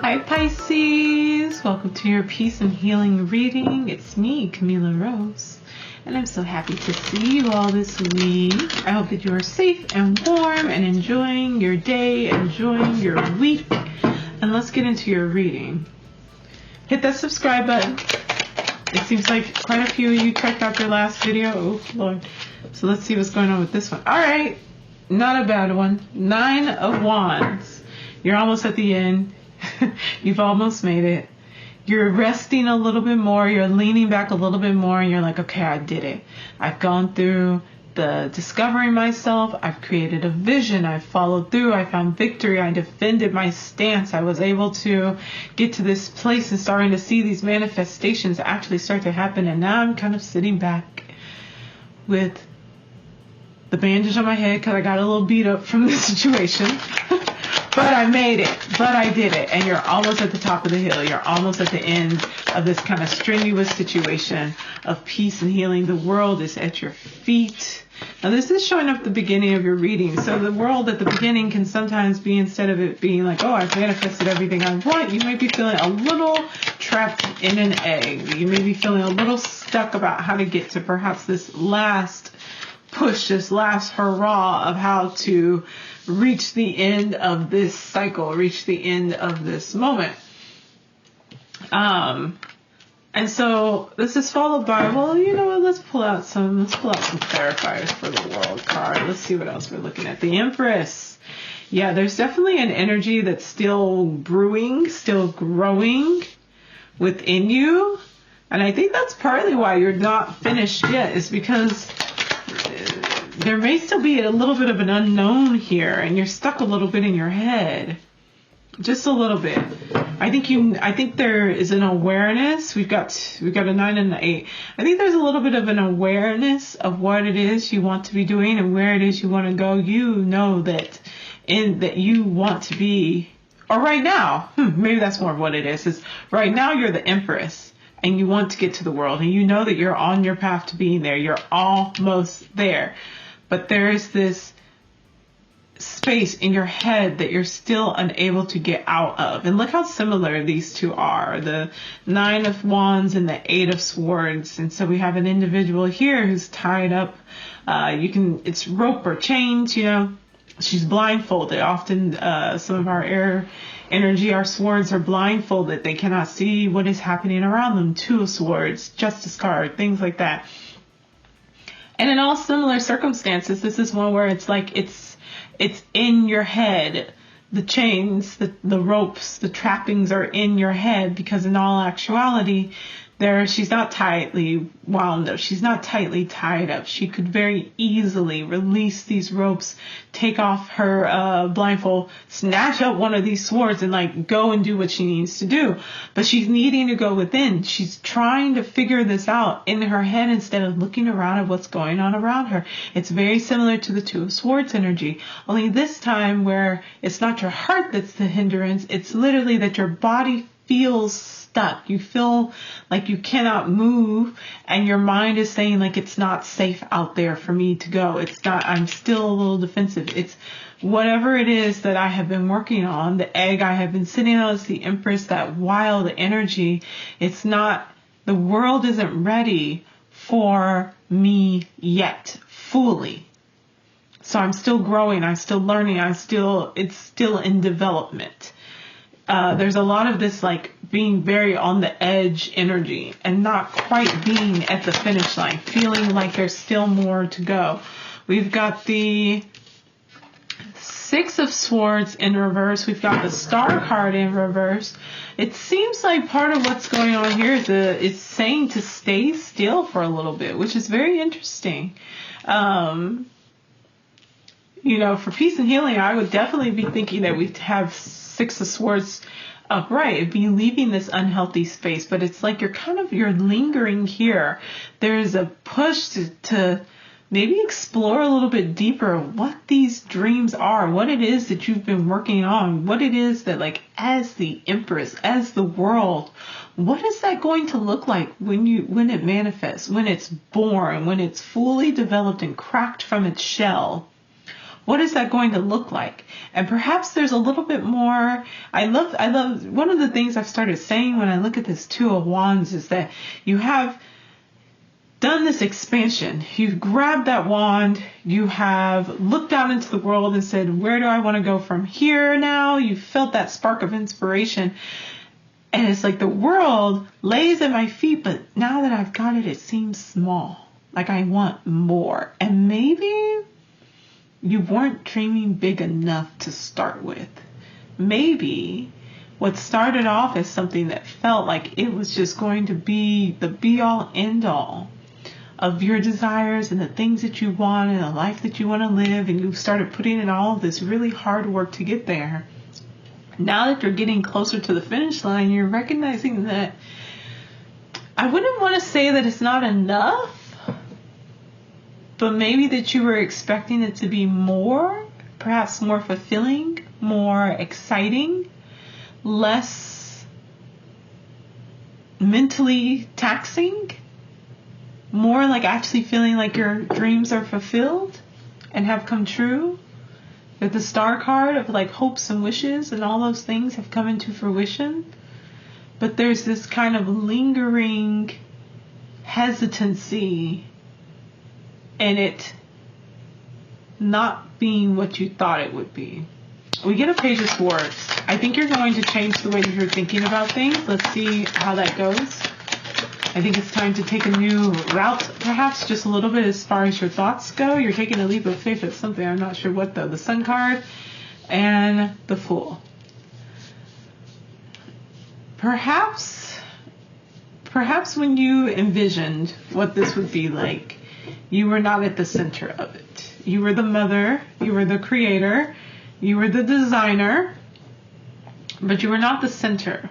Hi Pisces, welcome to your peace and healing reading. It's me, Camila Rose, and I'm so happy to see you all this week. I hope that you are safe and warm and enjoying your day, enjoying your week. And let's get into your reading. Hit that subscribe button. It seems like quite a few of you checked out your last video. Oh Lord. So let's see what's going on with this one. Alright, not a bad one. 9 of Wands. You're almost at the end. You've almost made it. You're resting a little bit more. You're leaning back a little bit more. And you're like, okay, I did it. I've gone through the discovering myself. I've created a vision. I've followed through. I found victory. I defended my stance. I was able to get to this place and starting to see these manifestations actually start to happen. And now I'm kind of sitting back with the bandage on my head because I got a little beat up from this situation. But I made it. But I did it. And you're almost at the top of the hill. You're almost at the end of this kind of strenuous situation of peace and healing. The world is at your feet. Now this is showing up at the beginning of your reading. So the world at the beginning can sometimes be, instead of it being like, oh, I've manifested everything I want, you may be feeling a little trapped in an egg. You may be feeling a little stuck about how to get to perhaps this last push, this last hurrah of how to reach the end of this cycle, reach the end of this moment. And so this is followed by, well, you know what, let's pull out some clarifiers for the world card. Let's see what else we're looking at. The Empress. Yeah, there's definitely an energy that's still brewing, still growing within you. And I think that's partly why you're not finished yet, is because there may still be a little bit of an unknown here, and you're stuck a little bit in your head. Just a little bit. I think there is an awareness. We've got a 9 and an 8. I think there's a little bit of an awareness of what it is you want to be doing and where it is you want to go. You know that you want to be, or right now, maybe that's more of what it is right now you're the Empress. And you want to get to the world, and you know that you're on your path to being there. You're almost there. But there is this space in your head that you're still unable to get out of. And look how similar these two are. The 9 of Wands and the 8 of Swords. And so we have an individual here who's tied up. It's rope or chains, you know. She's blindfolded. Often some of our air energy, our swords are blindfolded. They cannot see what is happening around them. 2 of Swords, Justice card, things like that. And in all similar circumstances, this is one where it's like it's in your head. The chains, the ropes, the trappings are in your head, because in all actuality, she's not tightly wound up. She's not tightly tied up. She could very easily release these ropes, take off her blindfold, snatch up one of these swords and like go and do what she needs to do. But she's needing to go within. She's trying to figure this out in her head instead of looking around at what's going on around her. It's very similar to the 2 of Swords energy. Only this time where it's not your heart that's the hindrance. It's literally that your body feels stuck. You feel like you cannot move, and your mind is saying like, it's not safe out there for me to go. It's not, I'm still a little defensive. It's whatever it is that I have been working on, the egg I have been sitting on as the Empress, that wild energy. It's not, the world isn't ready for me yet fully. So I'm still growing. I'm still learning. it's still in development. There's a lot of this like being very on the edge energy and not quite being at the finish line, feeling like there's still more to go. We've got the 6 of Swords in reverse. We've got the Star card in reverse. It seems like part of what's going on here is saying to stay still for a little bit, which is very interesting. You know, for peace and healing, I would definitely be thinking that we have 6 of Swords upright. It'd be leaving this unhealthy space, but it's like you're lingering here. There's a push to maybe explore a little bit deeper what these dreams are, what it is that you've been working on, what it is that, like, as the Empress, as the world, what is that going to look like when it manifests, when it's born, when it's fully developed and cracked from its shell? What is that going to look like? And perhaps there's a little bit more. I love one of the things I've started saying when I look at this Two of Wands is that you have done this expansion. You've grabbed that wand. You have looked out into the world and said, where do I want to go from here now? You felt that spark of inspiration. And it's like the world lays at my feet, but now that I've got it, it seems small. Like I want more. And maybe you weren't dreaming big enough to start with. Maybe what started off as something that felt like it was just going to be the be-all, end-all of your desires and the things that you want and the life that you want to live, and you started putting in all of this really hard work to get there. Now that you're getting closer to the finish line, you're recognizing that I wouldn't want to say that it's not enough, but maybe that you were expecting it to be more, perhaps more fulfilling, more exciting, less mentally taxing, more like actually feeling like your dreams are fulfilled and have come true. That the star card of like hopes and wishes and all those things have come into fruition. But there's this kind of lingering hesitancy in it not being what you thought it would be. We get a Page of Swords. I think you're going to change the way that you're thinking about things. Let's see how that goes. I think it's time to take a new route, perhaps just a little bit as far as your thoughts go. You're taking a leap of faith at something. I'm not sure what though. The Sun card and the Fool. Perhaps when you envisioned what this would be like, you were not at the center of it. You were the mother, you were the creator, you were the designer, but you were not the center.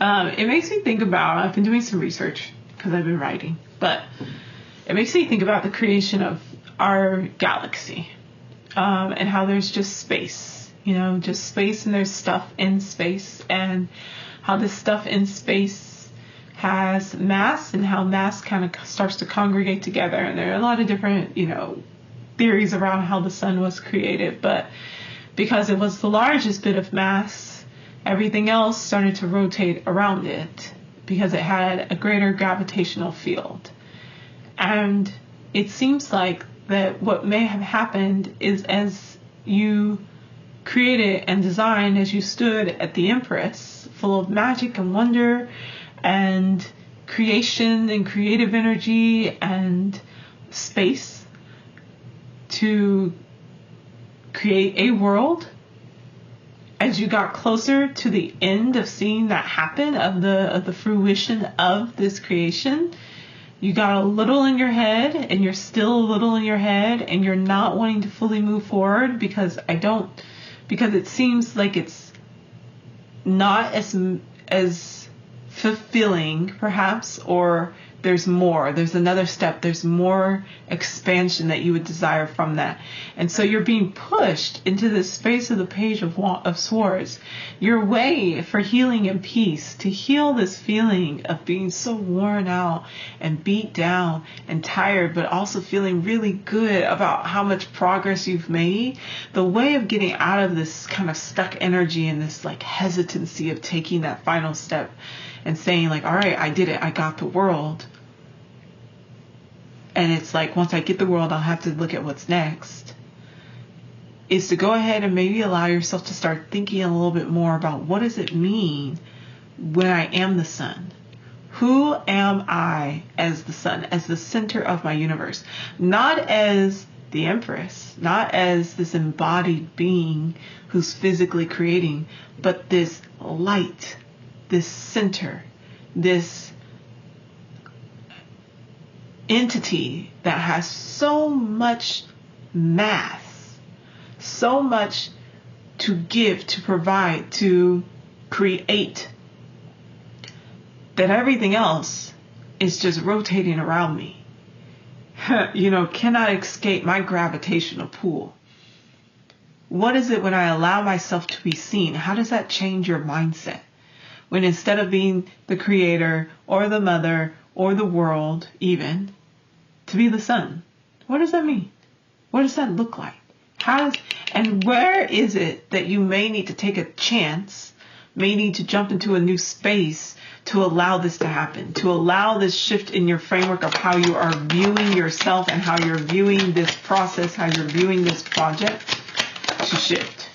It makes me think about, I've been doing some research because I've been writing, but it makes me think about the creation of our galaxy, and how there's just space, just space, and there's stuff in space, and how this stuff in space has mass, and how mass kind of starts to congregate together. And there are a lot of different, theories around how the sun was created, but because it was the largest bit of mass, everything else started to rotate around it because it had a greater gravitational field. And it seems like that what may have happened is as you created and designed, as you stood at the Empress, full of magic and wonder and creation and creative energy and space to create a world, as you got closer to the end of seeing that happen, of the fruition of this creation, you got a little in your head, and you're still a little in your head, and you're not wanting to fully move forward because it seems like it's not as fulfilling, perhaps, or there's more, there's another step, there's more expansion that you would desire from that. And so you're being pushed into this space of the Page of Swords, your way for healing and peace, to heal this feeling of being so worn out and beat down and tired, but also feeling really good about how much progress you've made. The way of getting out of this kind of stuck energy and this like hesitancy of taking that final step and saying like, all right, I did it, I got the world. And it's like, once I get the world, I'll have to look at what's next, is to go ahead and maybe allow yourself to start thinking a little bit more about what does it mean when I am the sun? Who am I as the sun, as the center of my universe? Not as the Empress, not as this embodied being who's physically creating, but this light, this center, this entity that has so much mass, so much to give, to provide, to create, that everything else is just rotating around me. Cannot escape my gravitational pull. What is it when I allow myself to be seen? How does that change your mindset? When instead of being the creator or the mother or the world even, to be the sun. What does that mean? What does that look like? And where is it that you may need to take a chance, may need to jump into a new space to allow this to happen, to allow this shift in your framework of how you are viewing yourself and how you're viewing this process, how you're viewing this project to shift.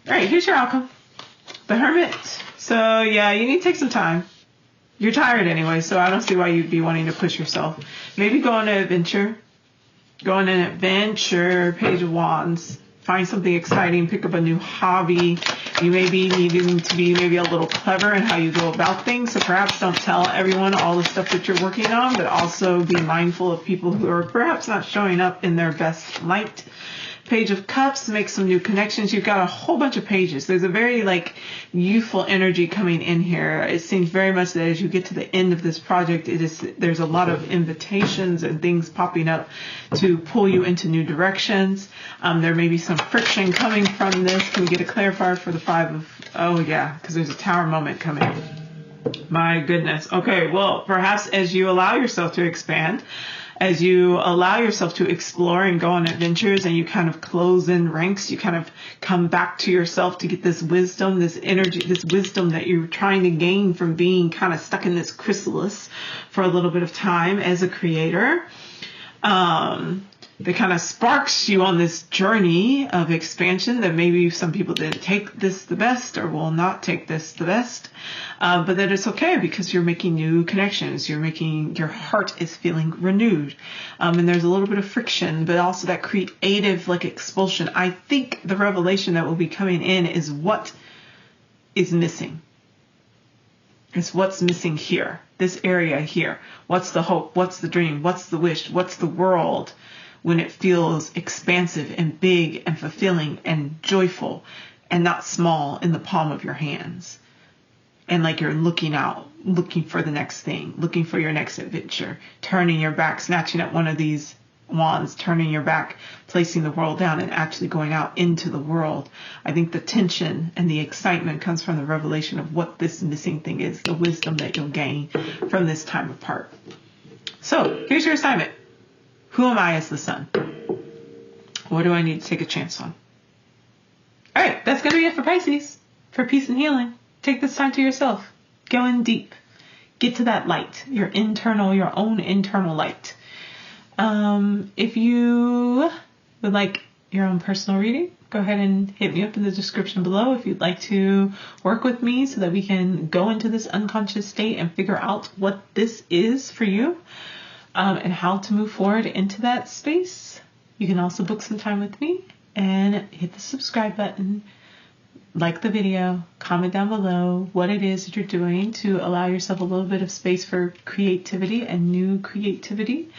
All right, here's your outcome. The Hermit. So yeah, you need to take some time. You're tired anyway, so I don't see why you'd be wanting to push yourself. Maybe go on an adventure. Go on an adventure, Page of Wands. Find something exciting. Pick up a new hobby. You may be needing to be maybe a little clever in how you go about things. So perhaps don't tell everyone all the stuff that you're working on, but also be mindful of people who are perhaps not showing up in their best light. Page of Cups, make some new connections. You've got a whole bunch of pages. There's a very youthful energy coming in here. It seems very much that as you get to the end of this project, there's a lot of invitations and things popping up to pull you into new directions. There may be some friction coming from this. Can we get a clarifier for the because there's a Tower moment coming. My goodness. Okay, well, perhaps as you allow yourself to expand, as you allow yourself to explore and go on adventures and you kind of close in ranks, you kind of come back to yourself to get this wisdom, this energy, this wisdom that you're trying to gain from being kind of stuck in this chrysalis for a little bit of time as a creator. That kind of sparks you on this journey of expansion that maybe some people didn't take this the best or will not take this the best. But that it's okay because you're making new connections. Your heart is feeling renewed. And there's a little bit of friction, but also that creative expulsion. I think the revelation that will be coming in is what is missing. It's what's missing here, this area here. What's the hope? What's the dream? What's the wish? What's the world when it feels expansive and big and fulfilling and joyful and not small in the palm of your hands? And you're looking out, looking for the next thing, looking for your next adventure, turning your back, snatching up one of these wands, turning your back, placing the world down and actually going out into the world. I think the tension and the excitement comes from the revelation of what this missing thing is, the wisdom that you'll gain from this time apart. So here's your assignment. Who am I as the sun? What do I need to take a chance on? All right, that's going to be it for Pisces, for peace and healing. Take this time to yourself. Go in deep. Get to that light, your own internal light. If you would like your own personal reading, go ahead and hit me up in the description below if you'd like to work with me so that we can go into this unconscious state and figure out what this is for you, and how to move forward into that space. You can also book some time with me and hit the subscribe button, like the video, comment down below what it is that you're doing to allow yourself a little bit of space for creativity and new creativity.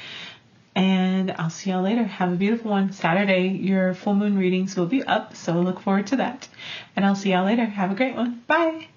And I'll see y'all later. Have a beautiful one. Saturday, your full moon readings will be up, so look forward to that. And I'll see y'all later. Have a great one. Bye.